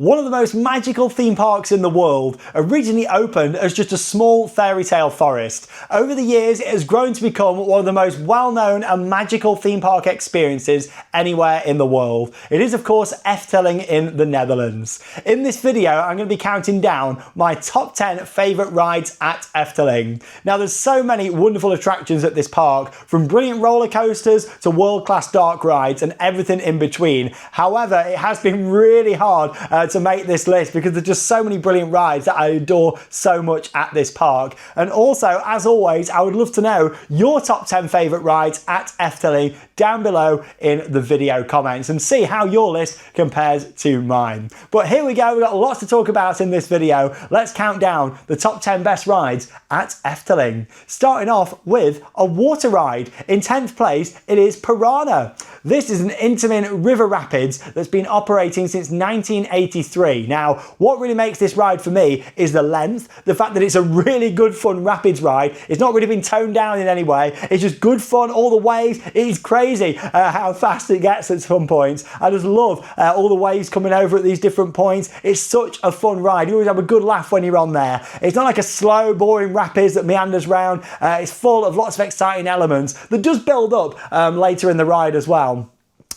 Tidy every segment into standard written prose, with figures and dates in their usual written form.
One of the most magical theme parks in the world originally opened as just a small fairy tale forest. Over the years, it has grown to become one of the most well-known and magical theme park experiences anywhere in the world. It is, of course, Efteling in the Netherlands. In this video, I'm going to be counting down my top 10 favourite rides at Efteling. Now, there's so many wonderful attractions at this park, from brilliant roller coasters to world-class dark rides and everything in between. However, it has been really hard to make this list because there's just so many brilliant rides that I adore so much at this park. And also, as always, I would love to know your top 10 favourite rides at Efteling down below in the video comments and see how your list compares to mine. But here we go, we've got lots to talk about in this video. Let's count down the top 10 best rides at Efteling. Starting off with a water ride. In 10th place, it is Piranha. This is an intimate river rapids that's been operating since 1983. Now, what really makes this ride for me is the length, the fact that it's a really good fun rapids ride. It's not really been toned down in any way. It's just good fun all the waves. It is crazy how fast it gets at some points. I just love all the waves coming over at these different points. It's such a fun ride. You always have a good laugh when you're on there. It's not like a slow, boring rapids that meanders round. It's full of lots of exciting elements that does build up later in the ride as well.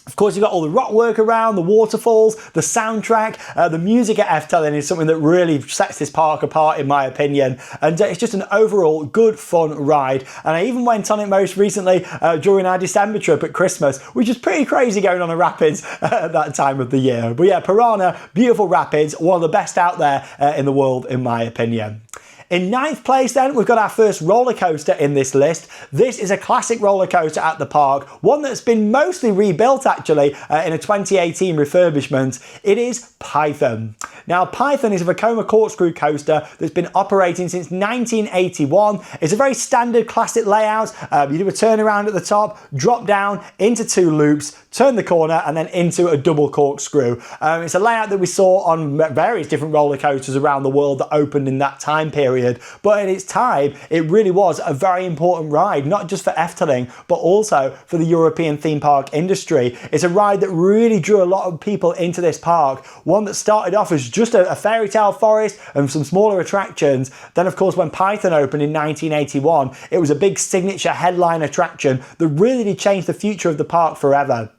Of course, you've got all the rock work around, the waterfalls, the soundtrack, the music at Efteling is something that really sets this park apart in my opinion. And it's just an overall good fun ride. And I even went on it most recently during our December trip at Christmas, which is pretty crazy going on a rapids at that time of the year. But yeah, Piranha, beautiful rapids, one of the best out there in the world in my opinion. In 9th place then, we've got our first roller coaster in this list. This is a classic roller coaster at the park, one that's been mostly rebuilt actually in a 2018 refurbishment. It is Python. Now, Python is a Vekoma corkscrew coaster that's been operating since 1981. It's a very standard classic layout. You do a turnaround at the top, drop down into 2 loops, turn the corner and then into a double corkscrew. It's a layout that we saw on various different roller coasters around the world that opened in that time period. But in its time, it really was a very important ride, not just for Efteling, but also for the European theme park industry. It's a ride that really drew a lot of people into this park. One that started off as just a fairy tale forest and some smaller attractions. Then, of course, when Python opened in 1981, it was a big signature headline attraction that really did change the future of the park forever.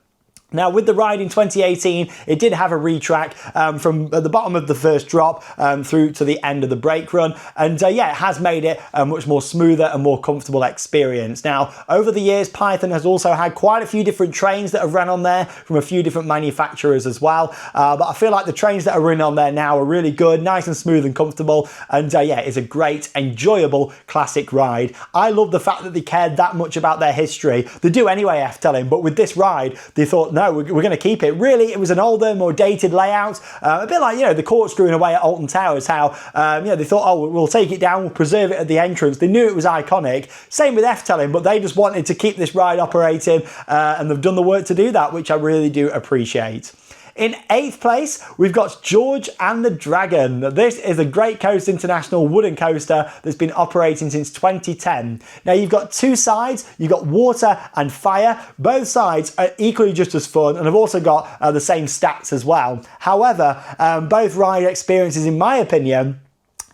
Now, with the ride in 2018, it did have a retrack from the bottom of the first drop through to the end of the brake run. And yeah, it has made it a much more smoother and more comfortable experience. Now, over the years, Python has also had quite a few different trains that have run on there from a few different manufacturers as well. But I feel like the trains that are running on there now are really good, nice and smooth and comfortable. And yeah, it's a great, enjoyable classic ride. I love the fact that they cared that much about their history. They do anyway, Efteling, but with this ride, they thought, no, we're going to keep it. Really, it was an older, more dated layout, a bit like, you know, the corkscrew in a way at Alton Towers, how, you know, they thought, oh, we'll take it down, we'll preserve it at the entrance. They knew it was iconic. Same with Efteling, but they just wanted to keep this ride operating, and they've done the work to do that, which I really do appreciate. In 8th place, we've got George and the Dragon. This is a Great Coast International wooden coaster that's been operating since 2010. Now, you've got 2 sides. You've got water and fire. Both sides are equally just as fun and have also got the same stats as well. However, both ride experiences, in my opinion,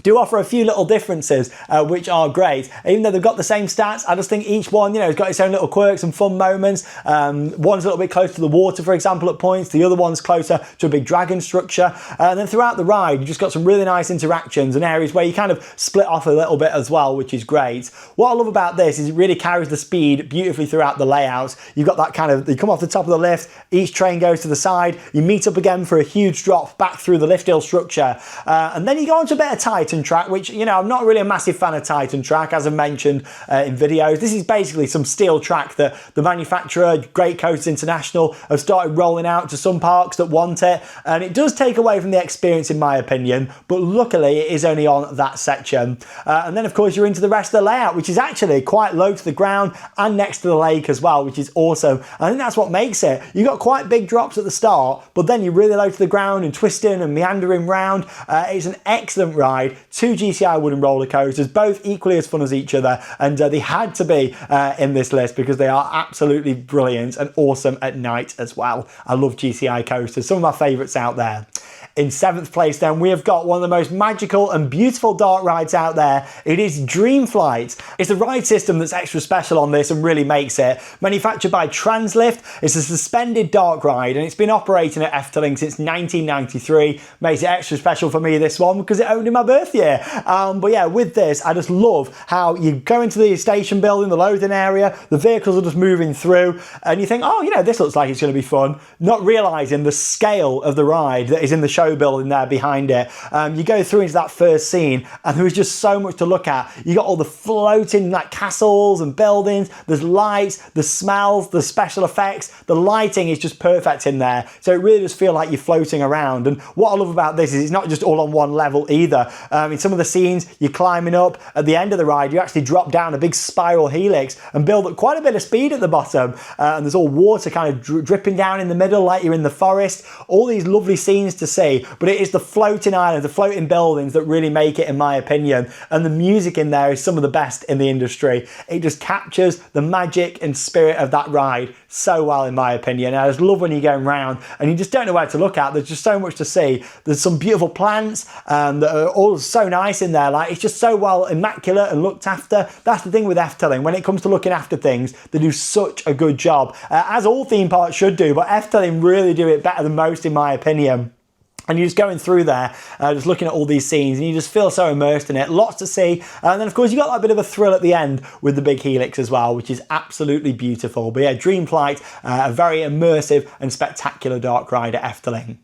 do offer a few little differences, which are great. Even though they've got the same stats, I just think each one, you know, has got its own little quirks and fun moments. One's a little bit closer to the water, for example, at points. The other one's closer to a big dragon structure. And then throughout the ride, you've just got some really nice interactions and areas where you kind of split off a little bit as well, which is great. What I love about this is it really carries the speed beautifully throughout the layout. You've got that kind of, you come off the top of the lift, each train goes to the side, you meet up again for a huge drop back through the lift hill structure. And then you go on to a bit of Titan track, which, you know, I'm not really a massive fan of Titan track, as I mentioned in videos. This is basically some steel track that the manufacturer, Great Coast International, have started rolling out to some parks that want it. And it does take away from the experience, in my opinion, but luckily it is only on that section. And then, of course, you're into the rest of the layout, which is actually quite low to the ground and next to the lake as well, which is awesome. I think that's what makes it. You've got quite big drops at the start, but then you're really low to the ground and twisting and meandering round. It's an excellent ride. 2 GCI wooden roller coasters, both equally as fun as each other, and they had to be in this list because they are absolutely brilliant and awesome at night as well. I love GCI coasters, some of my favourites out there. In 7th place then, we have got one of the most magical and beautiful dark rides out there. It is Dream Flight. It's the ride system that's extra special on this and really makes it. Manufactured by Translift, it's a suspended dark ride and it's been operating at Efteling since 1993. Makes it extra special for me, this one, because it opened in my birth year. But yeah, with this, I just love how you go into the station building, the loading area, the vehicles are just moving through, and you think, oh, you know, this looks like it's going to be fun, not realising the scale of the ride that is in the show building there behind it. You go through into that first scene, and there is just so much to look at. You got all the floating like castles and buildings, there's lights, the smells, the special effects, the lighting is just perfect in there. So it really does feel like you're floating around. And what I love about this is it's not just all on one level either. In some of the scenes, you're climbing up. At the end of the ride, you actually drop down a big spiral helix and build up quite a bit of speed at the bottom. And there's all water kind of dripping down in the middle like you're in the forest. All these lovely scenes to see, but it is the floating islands, the floating buildings that really make it, in my opinion. And the music in there is some of the best in the industry. It just captures the magic and spirit of that ride so well, in my opinion. And I just love when you're going round and you just don't know where to look at. There's just so much to see. There's some beautiful plants that are all so nice in there. Like, it's just so well immaculate and looked after. That's the thing with Efteling. When it comes to looking after things, they do such a good job, as all theme parks should do, but Efteling really do it better than most, in my opinion. And you're just going through there, just looking at all these scenes, and you just feel so immersed in it. Lots to see. And then, of course, you got that bit of a thrill at the end with the big helix as well, which is absolutely beautiful. But yeah, Dream Flight, a very immersive and spectacular dark ride at Efteling.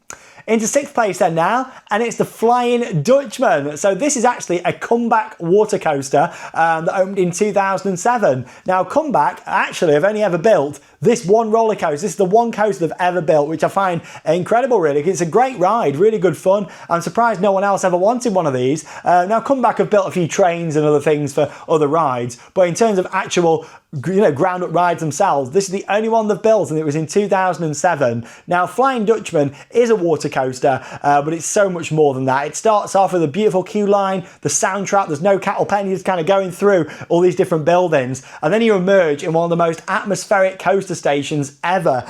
Into 6th place then now, and it's the Flying Dutchman. So this is actually a comeback water coaster that opened in 2007. Now, comeback, actually, I've only ever built this one roller coaster. This is the one coaster they've ever built, which I find incredible, really. It's a great ride, really good fun. I'm surprised no one else ever wanted one of these. Now, Comeback have built a few trains and other things for other rides, but in terms of actual, you know, ground up rides themselves, this is the only one they've built, and it was in 2007. Now, Flying Dutchman is a water coaster, but it's so much more than that. It starts off with a beautiful queue line, the soundtrack, there's no cattle pen, you're just kind of going through all these different buildings, and then you emerge in one of the most atmospheric coaster stations ever.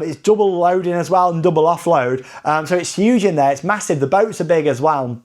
It's double loading as well and double offload, so it's huge in there, it's massive, the boats are big as well.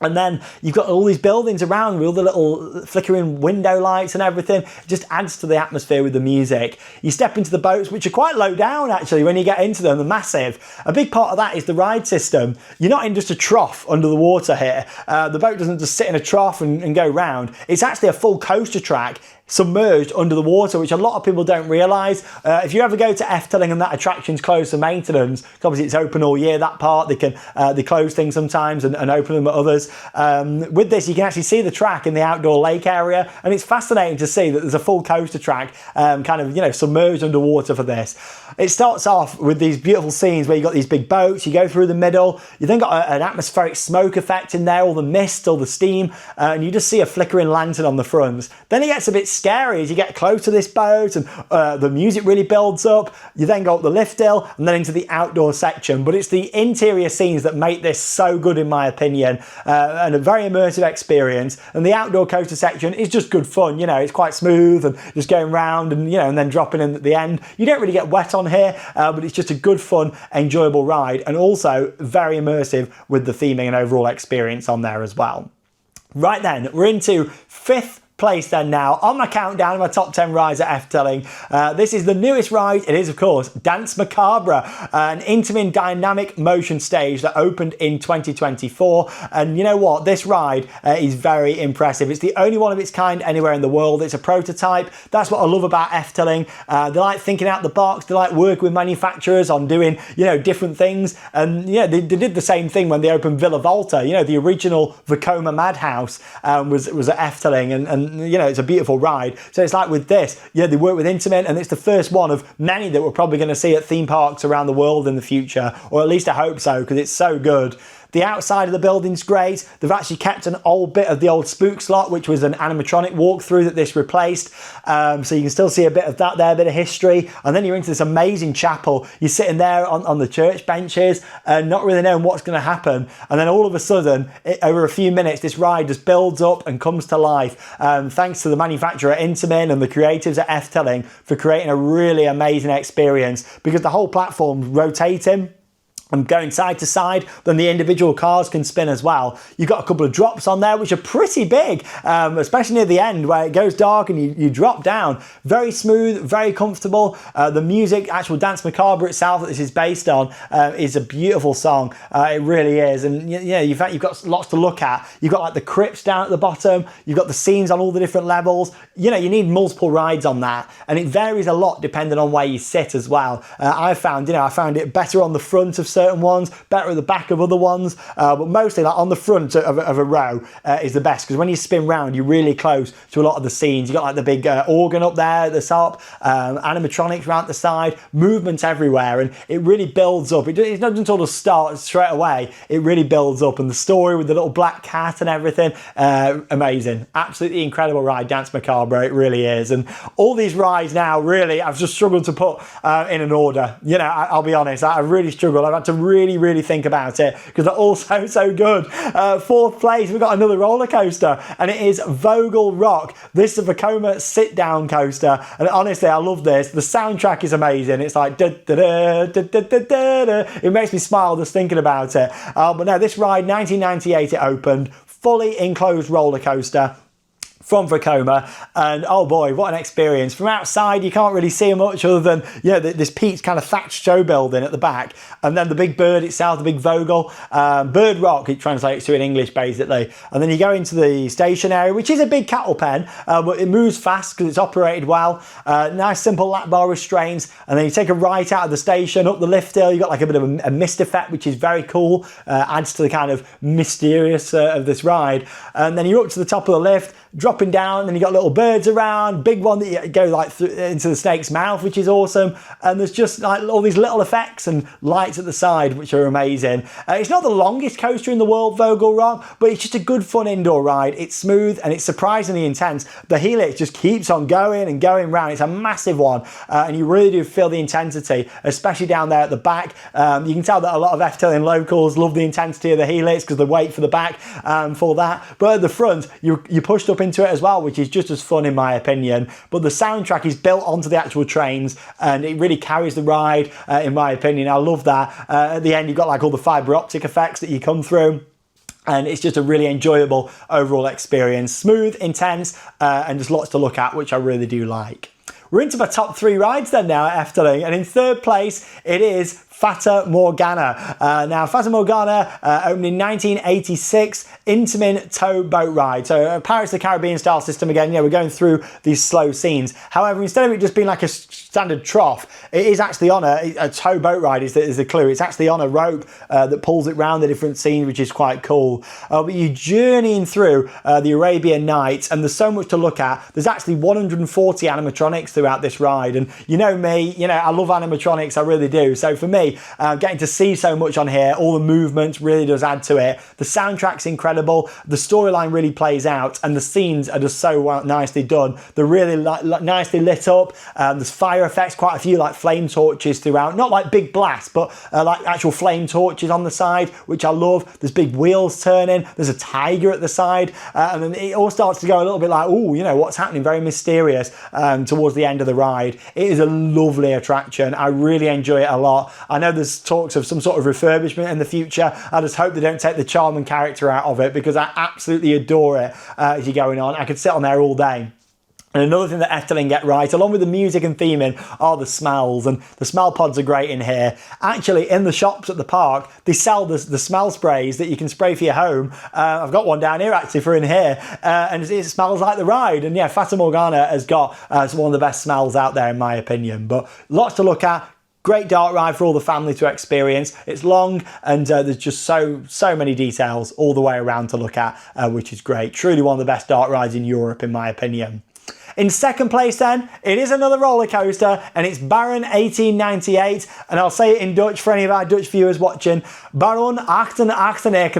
And then you've got all these buildings around with all the little flickering window lights and everything. It just adds to the atmosphere with the music. You step into the boats, which are quite low down actually when you get into them. They're massive. A big part of that is the ride system. You're not in just a trough under the water here. The boat doesn't just sit in a trough and go round. It's actually a full coaster track submerged under the water, which a lot of people don't realise. If you ever go to Efteling and that attraction's closed for maintenance, obviously it's open all year, that part, they close things sometimes and open them at others. With this, you can actually see the track in the outdoor lake area, and it's fascinating to see that there's a full coaster track kind of, you know, submerged underwater for this. It starts off with these beautiful scenes where you've got these big boats, you go through the middle, you then got an atmospheric smoke effect in there, all the mist, all the steam, and you just see a flickering lantern on the front. Then it gets a bit scary as you get close to this boat and the music really builds up. You then go up the lift hill and then into the outdoor section, but it's the interior scenes that make this so good, in my opinion, and a very immersive experience. And the outdoor coaster section is just good fun, you know, it's quite smooth and just going round and, you know, and then dropping in at the end. You don't really get wet on here, but it's just a good fun, enjoyable ride, and also very immersive with the theming and overall experience on there as well. Right then, we're into 5th place then now on my countdown of my top 10 rides at Efteling. This is the newest ride. It is, of course, Danse Macabre, an intimate dynamic motion stage that opened in 2024. And you know what? This ride is very impressive. It's the only one of its kind anywhere in the world. It's a prototype. That's what I love about Efteling. They like thinking out the box. They like working with manufacturers on doing, you know, different things. And yeah, they did the same thing when they opened Villa Volta. You know, the original Vekoma Madhouse was at Efteling, and you know, it's a beautiful ride. So it's like with this, yeah, they work with Intamin, and it's the first one of many that we're probably going to see at theme parks around the world in the future, or at least I hope so, because it's so good. The outside of the building's great. They've actually kept an old bit of the old spook slot, which was an animatronic walkthrough that this replaced. So you can still see a bit of that there, a bit of history. And then you're into this amazing chapel. You're sitting there on the church benches and not really knowing what's going to happen. And then all of a sudden, over a few minutes, this ride just builds up and comes to life. Thanks to the manufacturer Intamin and the creatives at Efteling for creating a really amazing experience, because the whole platform's rotating. and going side to side, then the individual cars can spin as well. You've got a couple of drops on there which are pretty big, especially near the end where it goes dark and you drop down. Very smooth, very comfortable. The music, actual Danse Macabre itself that this is based on, is a beautiful song. It really is. And yeah, in fact, you've got lots to look at. You've got like the crypts down at the bottom. You've got the scenes on all the different levels. You know, you need multiple rides on that, and it varies a lot depending on where you sit as well. I found it better on the front of certain ones, better at the back of other ones, but mostly like on the front of a row is the best, because when you spin round you're really close to a lot of the scenes. You've got like the big organ up there at the top, animatronics around the side, movement everywhere, and it really builds up. It's not until it starts straight away, it really builds up, and the story with the little black cat and everything, amazing. Absolutely incredible ride, Danse Macabre, it really is. And all these rides now, really, I've just struggled to put in an order. You know, I'll be honest, I've really struggled. I've had to really think about it because they're all so good. Fourth place, we've got another roller coaster, and it is Vogel Rock. This is a Vekoma sit-down coaster, and honestly, I love this. The soundtrack is amazing. It's like da, da, da, da, da, da, da, da. It makes me smile just thinking about it. But no, this ride, 1998 it opened, fully enclosed roller coaster from Vekoma, and oh boy, what an experience. From outside you can't really see much other than, you know, this peaked kind of thatched show building at the back, and then the big bird itself, the big Vogel, Bird Rock it translates to in English basically. And then you go into the station area, which is a big cattle pen, but it moves fast because it's operated well. Nice simple lap bar restraints, and then you take a right out of the station up the lift hill. You got like a bit of a mist effect, which is very cool, adds to the kind of mysterious of this ride. And then you're up to the top of the lift, dropping down, and you got little birds around, big one that you go like into the snake's mouth, which is awesome. And there's just like all these little effects and lights at the side which are amazing. It's not the longest coaster in the world, Vogel Rock, but it's just a good fun indoor ride. It's smooth and it's surprisingly intense. The helix just keeps on going and going round. It's a massive one, and you really do feel the intensity, especially down there at the back. You can tell that a lot of Efteling locals love the intensity of the helix because they wait for the back for that. But at the front, you're pushed up into it as well, which is just as fun in my opinion. But the soundtrack is built onto the actual trains, and it really carries the ride in my opinion. I love that. At the end you've got like all the fibre optic effects that you come through, and it's just a really enjoyable overall experience. Smooth, intense, and just lots to look at, which I really do like. We're into my top 3 rides then now at Efteling, and in third place it is Fata Morgana. Now, Fata Morgana opened in 1986, Intamin tow boat ride. So Pirates of the Caribbean style system again. Yeah, we're going through these slow scenes. However, instead of it just being like a standard trough, it is actually on a tow boat ride is the clue. It's actually on a rope that pulls it round the different scenes, which is quite cool. But you're journeying through the Arabian Nights, and there's so much to look at. There's actually 140 animatronics throughout this ride, and you know me, you know, I love animatronics, I really do. So for me, getting to see so much on here, all the movements really does add to it. The soundtrack's incredible, the storyline really plays out, and the scenes are just so nicely done. They're really nicely lit up. There's fire effects, quite a few like flame torches throughout, not like big blasts, but like actual flame torches on the side, which I love. There's big wheels turning, there's a tiger at the side, and then it all starts to go a little bit like, oh, you know, what's happening, very mysterious towards the end of the ride. It is a lovely attraction. I really enjoy it a lot. I know there's talks of some sort of refurbishment in the future. I just hope they don't take the charm and character out of it, because I absolutely adore it as you're going on. I could sit on there all day. And another thing that Efteling get right, along with the music and theming, are the smells, and the smell pods are great in here. Actually, in the shops at the park, they sell the smell sprays that you can spray for your home. I've got one down here actually for in here, and it smells like the ride. And yeah, Fata Morgana has got one of the best smells out there in my opinion. But lots to look at. Great dark ride for all the family to experience. It's long, and there's just so many details all the way around to look at, which is great. Truly one of the best dark rides in Europe in my opinion. In second place then, it is another roller coaster, and it's Baron 1898, and I'll say it in Dutch for any of our Dutch viewers watching, Baron 1898.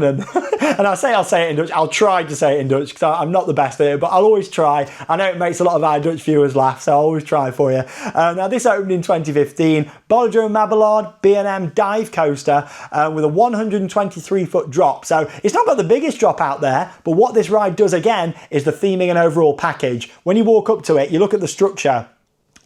And I'll say it in Dutch. I'll try to say it in Dutch because I'm not the best at it, but I'll always try. I know it makes a lot of our Dutch viewers laugh, so I'll always try for you. Now this opened in 2015, Bollerdrome Babylon B&M dive coaster with a 123-foot drop. So it's not got the biggest drop out there, but what this ride does again is the theming and overall package. When you walk up to it, you look at the structure.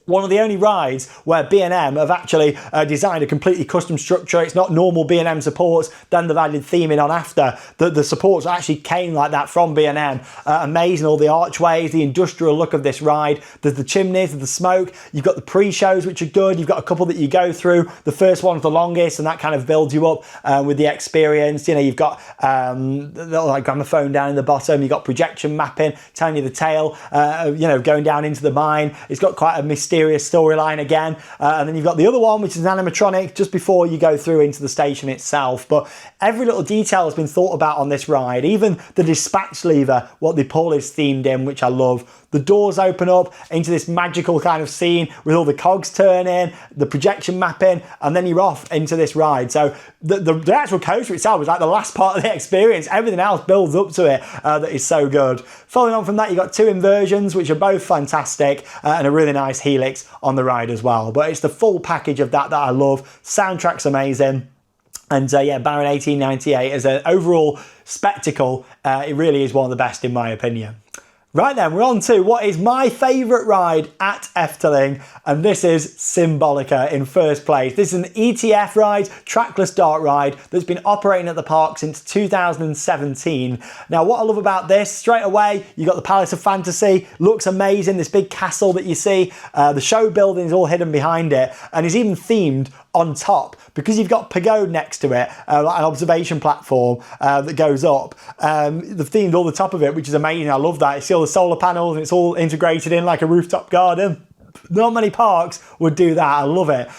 one of the only rides where B&M have actually designed a completely custom structure. It's not normal B&M supports, then they've added theming on after. The supports actually came like that from B&M. Amazing, all the archways, the industrial look of this ride. There's the chimneys, there's the smoke. You've got the pre-shows, which are good. You've got a couple that you go through. The first one's the longest, and that kind of builds you up with the experience. You know, you've got the like gramophone down in the bottom. You've got projection mapping, telling you the tale, you know, going down into the mine. It's got quite a mysterious storyline again, and then you've got the other one, which is an animatronic just before you go through into the station itself. But every little detail has been thought about on this ride, even the dispatch lever, what the pool is themed in, which I love. The doors open up into this magical kind of scene with all the cogs turning, the projection mapping, and then you're off into this ride. So the actual coaster itself is like the last part of the experience. Everything else builds up to it that is so good. Following on from that, you've got two inversions, which are both fantastic, and a really nice helix on the ride as well. But it's the full package of that I love. Soundtrack's amazing. And yeah, Baron 1898 as an overall spectacle, it really is one of the best in my opinion. Right then, we're on to what is my favourite ride at Efteling, and this is Symbolica in first place. This is an ETF ride, trackless dark ride, that's been operating at the park since 2017. Now, what I love about this, straight away, you've got the Palace of Fantasy, looks amazing, this big castle that you see, the show building is all hidden behind it, and it's even themed on top because you've got pagode next to it, like an observation platform that goes up. They've themed all the top of it, which is amazing. I love that. You see all the solar panels and it's all integrated in like a rooftop garden. Not many parks would do that. I love it.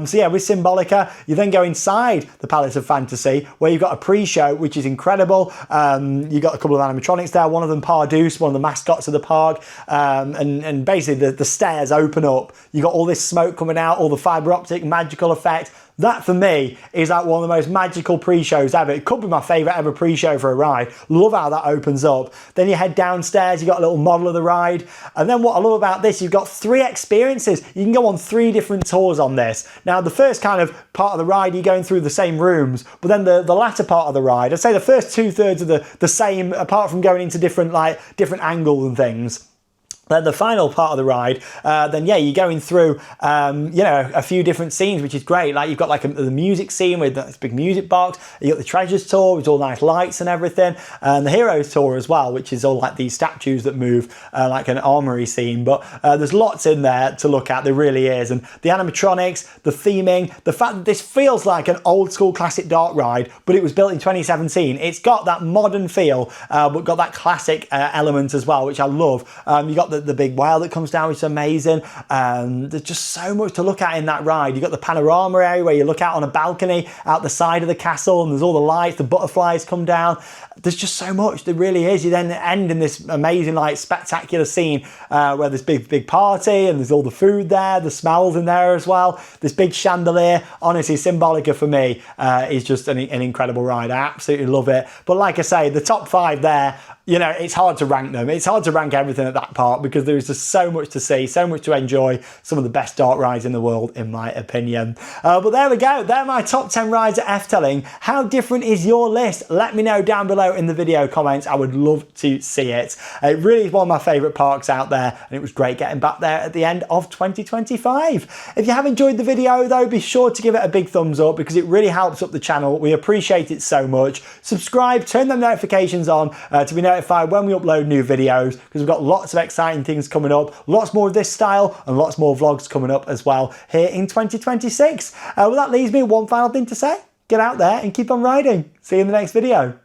So yeah, with Symbolica, you then go inside the Palace of Fantasy where you've got a pre-show, which is incredible. You've got a couple of animatronics there, one of them Pardus, one of the mascots of the park. And basically the stairs open up. You've got all this smoke coming out, all the fibre optic magical effect. That for me is like one of the most magical pre-shows ever. It could be my favourite ever pre-show for a ride. Love how that opens up. Then you head downstairs, you've got a little model of the ride. And then what I love about this, you've got 3 experiences. You can go on 3 different tours on this. Now the first kind of part of the ride, you're going through the same rooms, but then the latter part of the ride, I'd say the first 2/3 are the same, apart from going into different angles and things. Then the final part of the ride, then yeah, you're going through, you know, a few different scenes, which is great. Like you've got like the music scene with this big music box. You got the treasures tour, with all nice lights and everything, and the heroes tour as well, which is all like these statues that move, like an armory scene. But there's lots in there to look at. There really is, and the animatronics, the theming, the fact that this feels like an old school classic dark ride, but it was built in 2017. It's got that modern feel, but got that classic element as well, which I love. You got the big whale that comes down, which is amazing. There's just so much to look at in that ride. You've got the panorama area where you look out on a balcony out the side of the castle, and there's all the lights, the butterflies come down. There's just so much, there really is. You then end in this amazing, like, spectacular scene where there's big party, and there's all the food there, the smells in there as well. This big chandelier. Honestly, Symbolica for me is just an incredible ride. I absolutely love it. But like I say, the top 5 there, you know, it's hard to rank them. It's hard to rank everything at that park because there is just so much to see, so much to enjoy. Some of the best dark rides in the world, in my opinion. But there we go. They're my top 10 rides at Efteling. How different is your list? Let me know down below in the video comments. I would love to see it. It really is one of my favourite parks out there, and it was great getting back there at the end of 2025. If you have enjoyed the video though, be sure to give it a big thumbs up because it really helps up the channel. We appreciate it so much. Subscribe, turn the notifications on to be notified when we upload new videos, because we've got lots of exciting things coming up, lots more of this style and lots more vlogs coming up as well here in 2026. Well, that leaves me one final thing to say. Get out there and keep on riding. See you in the next video.